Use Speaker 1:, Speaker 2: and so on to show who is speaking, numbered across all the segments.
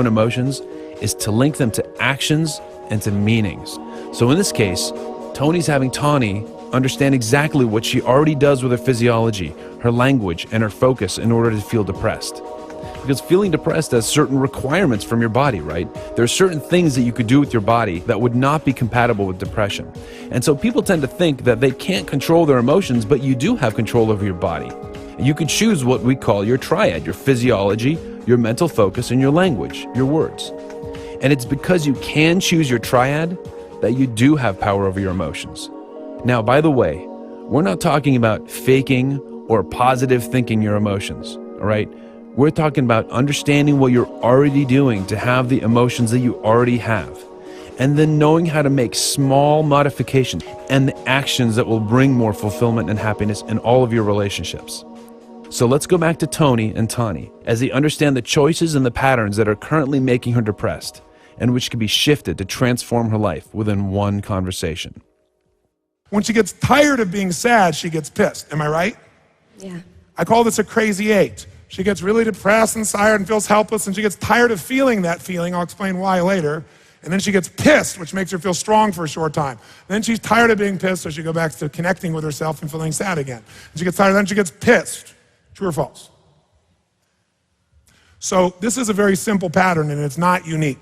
Speaker 1: on emotions is to link them to actions and to meanings. So in this case, Tony's having Tawny understand exactly what she already does with her physiology, her language, and her focus in order to feel depressed. Because feeling depressed has certain requirements from your body, right? There are certain things that you could do with your body that would not be compatible with depression. And so people tend to think that they can't control their emotions, but you do have control over your body. You can choose what we call your triad, your physiology, your mental focus, and your language, your words. And it's because you can choose your triad that you do have power over your emotions. Now, by the way, we're not talking about faking or positive thinking your emotions, all right? We're talking about understanding what you're already doing to have the emotions that you already have, and then knowing how to make small modifications and the actions that will bring more fulfillment and happiness in all of your relationships. So let's go back to Tony and Tawny as they understand the choices and the patterns that are currently making her depressed and which can be shifted to transform her life within one conversation.
Speaker 2: When she gets tired of being sad, she gets pissed. Am I right?
Speaker 3: Yeah.
Speaker 2: I call this a crazy eight. She gets really depressed and tired and feels helpless, and she gets tired of feeling that feeling. I'll explain why later. And then she gets pissed, which makes her feel strong for a short time. Then she's tired of being pissed, so she goes back to connecting with herself and feeling sad again. And she gets tired, then she gets pissed. True or false? So this is a very simple pattern, and it's not unique.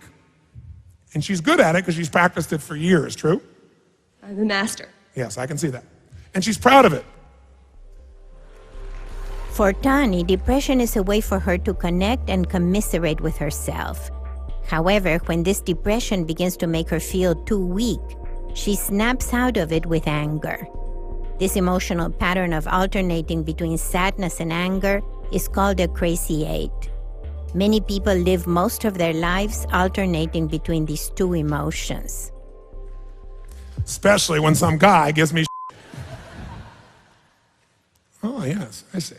Speaker 2: And she's good at it because she's practiced it for years, true?
Speaker 3: I'm a master.
Speaker 2: Yes, I can see that. And she's proud of it.
Speaker 4: For Tawny, depression is a way for her to connect and commiserate with herself. However, when this depression begins to make her feel too weak, she snaps out of it with anger. This emotional pattern of alternating between sadness and anger is called a crazy eight. Many people live most of their lives alternating between these two emotions.
Speaker 2: Especially when some guy gives me Oh, yes, I see.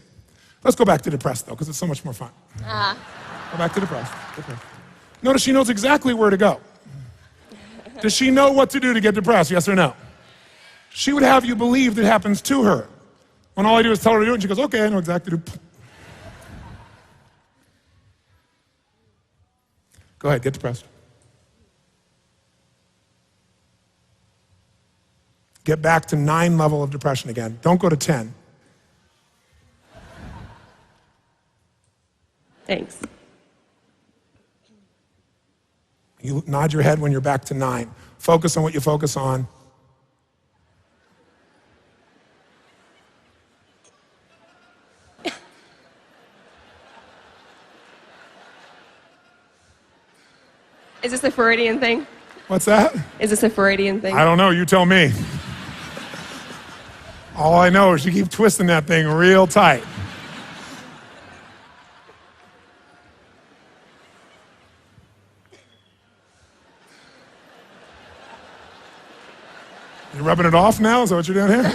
Speaker 2: Let's go back to depressed, though, because it's so much more fun. Go back to depressed. Notice she knows exactly where to go. Does she know what to do to get depressed, yes or no? She would have you believe that happens to her. When all I do is tell her to do it, and she goes, okay, I know exactly what to do. Go ahead, get depressed. Get back to 9 level of depression again. Don't go to 10.
Speaker 3: Thanks.
Speaker 2: You nod your head when you're back to 9. Focus on what you focus on.
Speaker 3: Is this a Freudian thing?
Speaker 2: What's that?
Speaker 3: Is this a Freudian thing?
Speaker 2: I don't know, you tell me. All I know is you keep twisting that thing real tight. You rubbing it off now? Is that what you're doing here?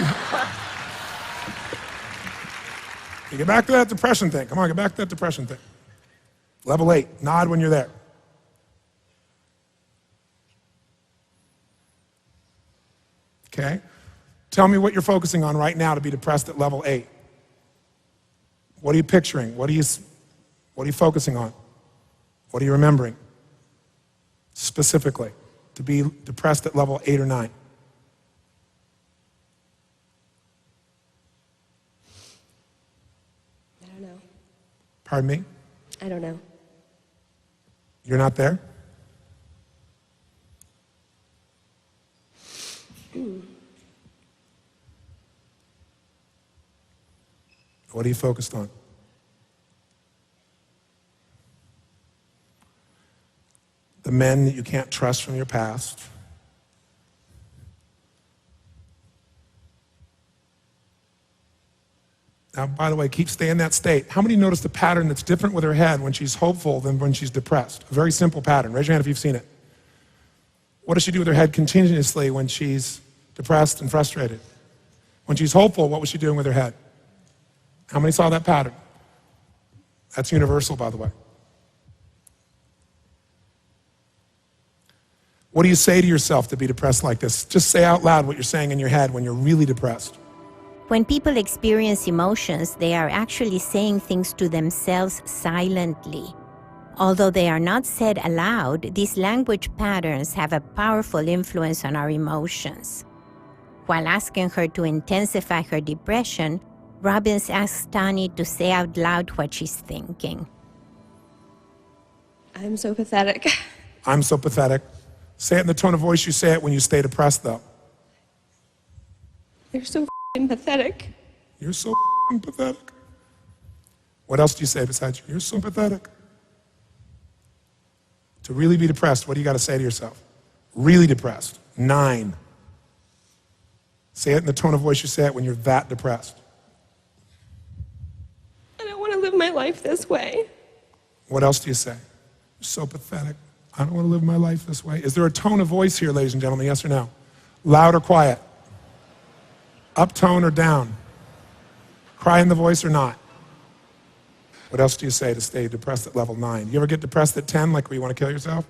Speaker 2: You get back to that depression thing. Come on, get back to that depression thing. Level 8, nod when you're there. Okay? Tell me what you're focusing on right now to be depressed at level 8. What are you picturing? What are you focusing on? What are you remembering? Specifically, to be depressed at level 8 or 9.
Speaker 3: I don't know.
Speaker 2: Pardon me?
Speaker 3: I don't know.
Speaker 2: You're not there? What are you focused on? The men that you can't trust from your past. Now, by the way, keep staying in that state. How many notice the pattern that's different with her head when she's hopeful than when she's depressed? A very simple pattern. Raise your hand if you've seen it. What does she do with her head continuously when she's depressed and frustrated? When she's hopeful, what was she doing with her head? How many saw that pattern? That's universal, by the way. What do you say to yourself to be depressed like this? Just say out loud what you're saying in your head when you're really depressed.
Speaker 4: When people experience emotions, they are actually saying things to themselves silently. Although they are not said aloud, these language patterns have a powerful influence on our emotions. While asking her to intensify her depression, Robbins asks Tony to say out loud what she's thinking.
Speaker 3: I'm so pathetic.
Speaker 2: I'm so pathetic. Say it in the tone of voice you say it when you stay depressed, though.
Speaker 3: You're so f***ing pathetic.
Speaker 2: You're so f***ing pathetic. What else do you say besides, you're so pathetic? To really be depressed, what do you got to say to yourself? Really depressed. 9. Say it in the tone of voice you say it when you're that depressed.
Speaker 3: I don't want to live my life this way.
Speaker 2: What else do you say? You're so pathetic. I don't want to live my life this way. Is there a tone of voice here, ladies and gentlemen? Yes or no? Loud or quiet? Up tone or down? Cry in the voice or not? What else do you say to stay depressed at level 9? You ever get depressed at 10, like where you want to kill yourself?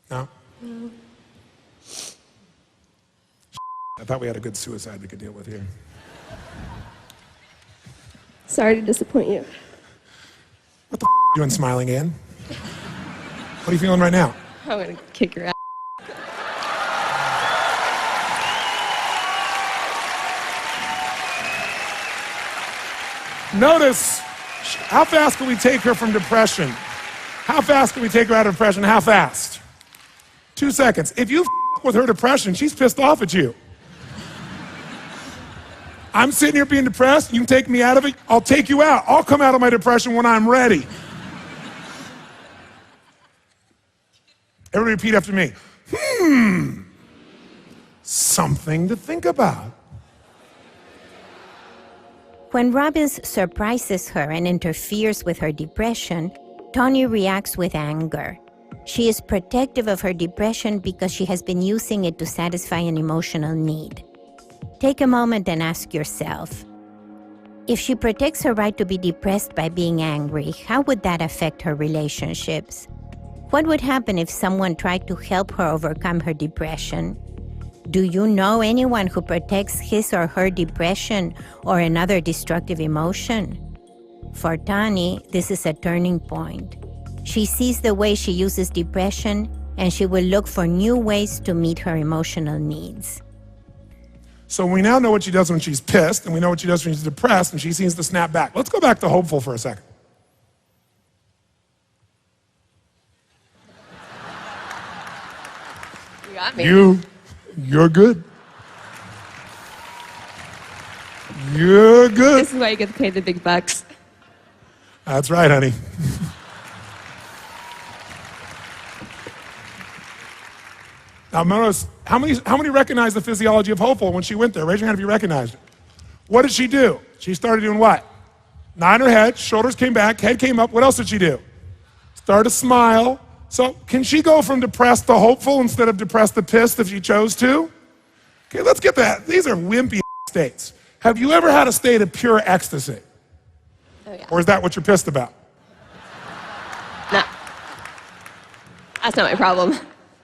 Speaker 2: No?
Speaker 3: No.
Speaker 2: I thought we had a good suicide we could deal with here.
Speaker 3: Sorry to disappoint you.
Speaker 2: What the you doing smiling in? What are you feeling right now?
Speaker 3: I'm gonna kick your ass.
Speaker 2: Notice, how fast can we take her from depression? How fast can we take her out of depression? How fast? 2 seconds. If you with her depression, she's pissed off at you. I'm sitting here being depressed, you can take me out of it, I'll take you out. I'll come out of my depression when I'm ready. Everybody repeat after me. Something to think about.
Speaker 4: When Robbins surprises her and interferes with her depression, Tony reacts with anger. She is protective of her depression because she has been using it to satisfy an emotional need. Take a moment and ask yourself, if she protects her right to be depressed by being angry, how would that affect her relationships? What would happen if someone tried to help her overcome her depression? Do you know anyone who protects his or her depression or another destructive emotion? For Tani, this is a turning point. She sees the way she uses depression, and she will look for new ways to meet her emotional needs.
Speaker 2: So we now know what she does when she's pissed, and we know what she does when she's depressed, and she seems to snap back. Let's go back to hopeful for a second.
Speaker 3: You got me.
Speaker 2: You're good. You're good.
Speaker 3: This is why you get paid the big bucks.
Speaker 2: That's right, honey. Now notice, how many recognize the physiology of hopeful when she went there? Raise your hand if you recognized it. What did she do? She started doing what? Nod her head, shoulders came back, head came up. What else did she do? Started to smile. So can she go from depressed to hopeful instead of depressed to pissed if she chose to? Okay, let's get that. These are wimpy states. Have you ever had a state of pure ecstasy?
Speaker 3: Oh, yeah.
Speaker 2: Or is that what you're pissed about?
Speaker 3: No. That's not my problem.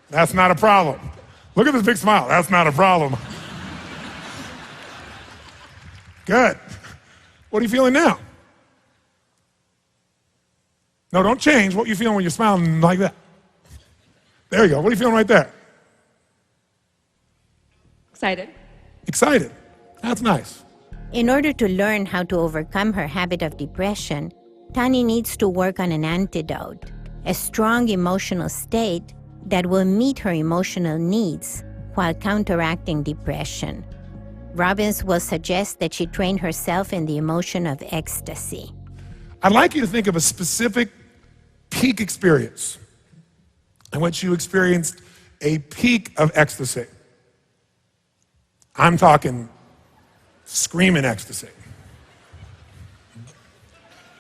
Speaker 2: That's not a problem. Look at this big smile. That's not a problem. Good. What are you feeling now? No, don't change. What are you feeling when you're smiling like that? There you go. What are you feeling right there?
Speaker 3: Excited.
Speaker 2: Excited. That's nice.
Speaker 4: In order to learn how to overcome her habit of depression, Tani needs to work on an antidote, a strong emotional state that will meet her emotional needs while counteracting depression. Robbins will suggest that she train herself in the emotion of ecstasy.
Speaker 2: I'd like you to think of a specific peak experience in which you experienced a peak of ecstasy. I'm talking screaming ecstasy.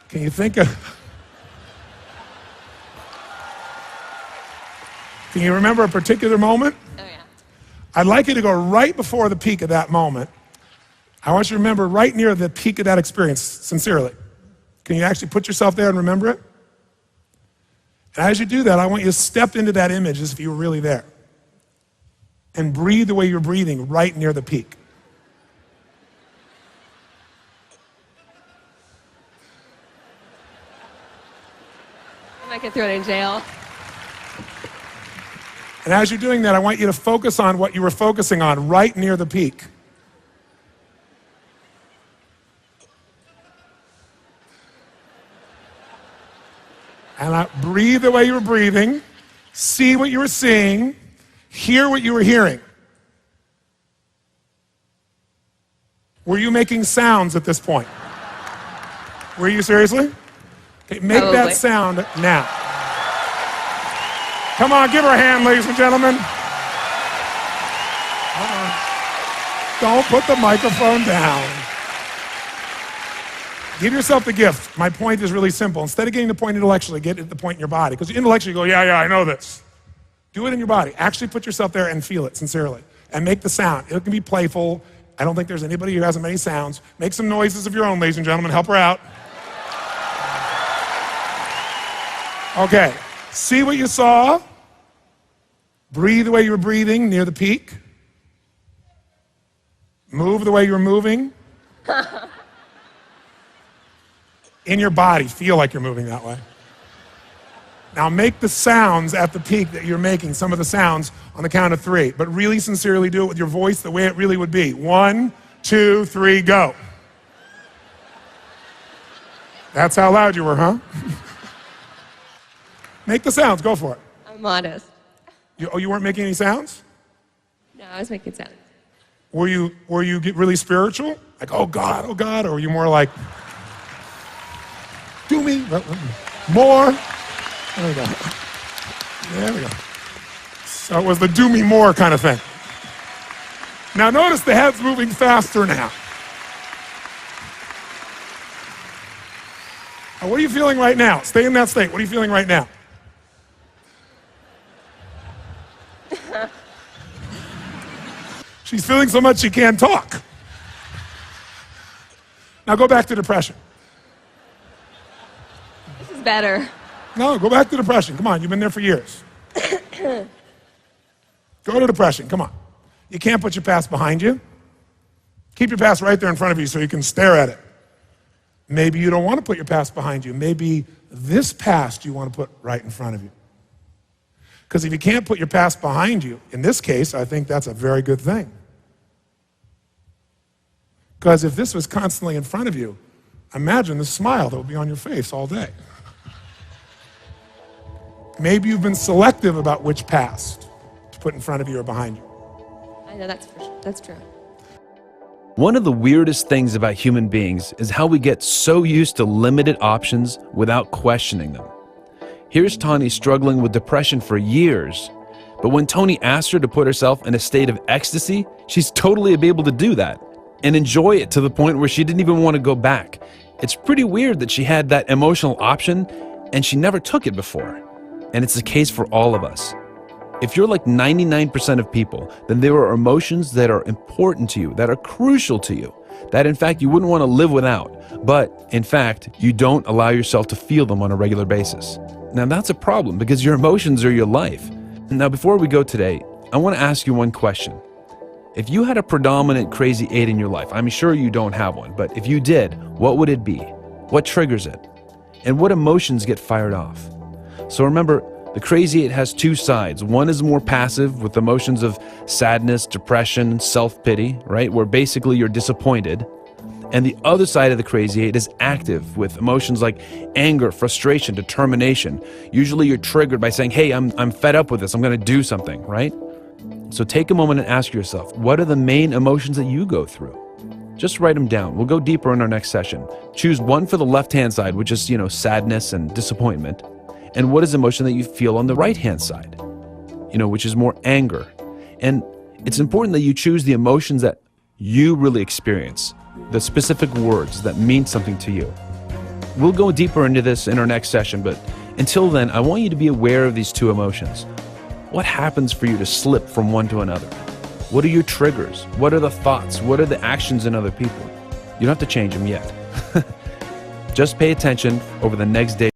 Speaker 2: Can you think of... Can you remember a particular moment?
Speaker 3: Oh, yeah.
Speaker 2: I'd like you to go right before the peak of that moment. I want you to remember right near the peak of that experience, sincerely. Can you actually put yourself there and remember it? And as you do that, I want you to step into that image as if you were really there. And breathe the way you're breathing right near the peak.
Speaker 3: thrown in jail.
Speaker 2: And as you're doing that, I want you to focus on what you were focusing on right near the peak. And breathe the way you were breathing, see what you were seeing, hear what you were hearing. Were you making sounds at this point? Were you seriously? Okay, make
Speaker 3: Probably.
Speaker 2: that sound now. Come on, give her a hand, ladies and gentlemen. Don't put the microphone down. Give yourself the gift. My point is really simple. Instead of getting the point intellectually, get at the point in your body. Because intellectually you go, yeah, I know this. Do it in your body. Actually put yourself there and feel it sincerely. And make the sound. It can be playful. I don't think there's anybody who hasn't many sounds. Make some noises of your own, ladies and gentlemen. Help her out. Okay. See what you saw. Breathe the way you were breathing near the peak. Move the way you were moving. In your body, feel like you're moving that way. Now make the sounds at the peak that you're making, some of the sounds on the count of 3, but really sincerely do it with your voice the way it really would be. 1, 2, 3, go. That's how loud you were, huh? Make the sounds, go for it.
Speaker 3: I'm modest.
Speaker 2: You weren't making any sounds?
Speaker 3: No, I was making sounds.
Speaker 2: Were you really spiritual? Like, oh God, or were you more like, do me, more? There we go. There we go. So it was the do me more kind of thing. Now notice the head's moving faster now. Now, what are you feeling right now? Stay in that state. What are you feeling right now? She's feeling so much she can't talk. Now go back to depression.
Speaker 3: This is better.
Speaker 2: No, go back to depression. Come on, you've been there for years. Go to depression, come on. You can't put your past behind you. Keep your past right there in front of you so you can stare at it. Maybe you don't want to put your past behind you. Maybe this past you want to put right in front of you. Because if you can't put your past behind you, in this case, I think that's a very good thing. Because if this was constantly in front of you, imagine the smile that would be on your face all day. Maybe you've been selective about which past to put in front of you or behind you.
Speaker 3: I know that's true.
Speaker 1: One of the weirdest things about human beings is how we get so used to limited options without questioning them. Here's Tony struggling with depression for years, but when Tony asked her to put herself in a state of ecstasy, she's totally able to do that and enjoy it to the point where she didn't even want to go back. It's pretty weird that she had that emotional option and she never took it before. And it's the case for all of us. If you're like 99% of people, then there are emotions that are important to you, that are crucial to you, that in fact you wouldn't want to live without, but in fact you don't allow yourself to feel them on a regular basis. Now that's a problem because your emotions are your life. Now before we go today, I want to ask you one question. If you had a predominant crazy 8 in your life, I'm sure you don't have one, but if you did, what would it be? What triggers it? And what emotions get fired off? So remember, the crazy 8 has 2 sides. One is more passive with emotions of sadness, depression, self-pity, right? Where basically you're disappointed. And the other side of the crazy 8 is active with emotions like anger, frustration, determination. Usually you're triggered by saying, hey, I'm fed up with this. I'm going to do something, right? So take a moment and ask yourself, what are the main emotions that you go through? Just write them down. We'll go deeper in our next session. Choose one for the left-hand side, which is, sadness and disappointment. And what is emotion that you feel on the right-hand side, which is more anger. And it's important that you choose the emotions that you really experience, the specific words that mean something to you. We'll go deeper into this in our next session, but until then, I want you to be aware of these 2 emotions. What happens for you to slip from one to another? What are your triggers? What are the thoughts? What are the actions in other people? You don't have to change them yet. Just pay attention over the next day.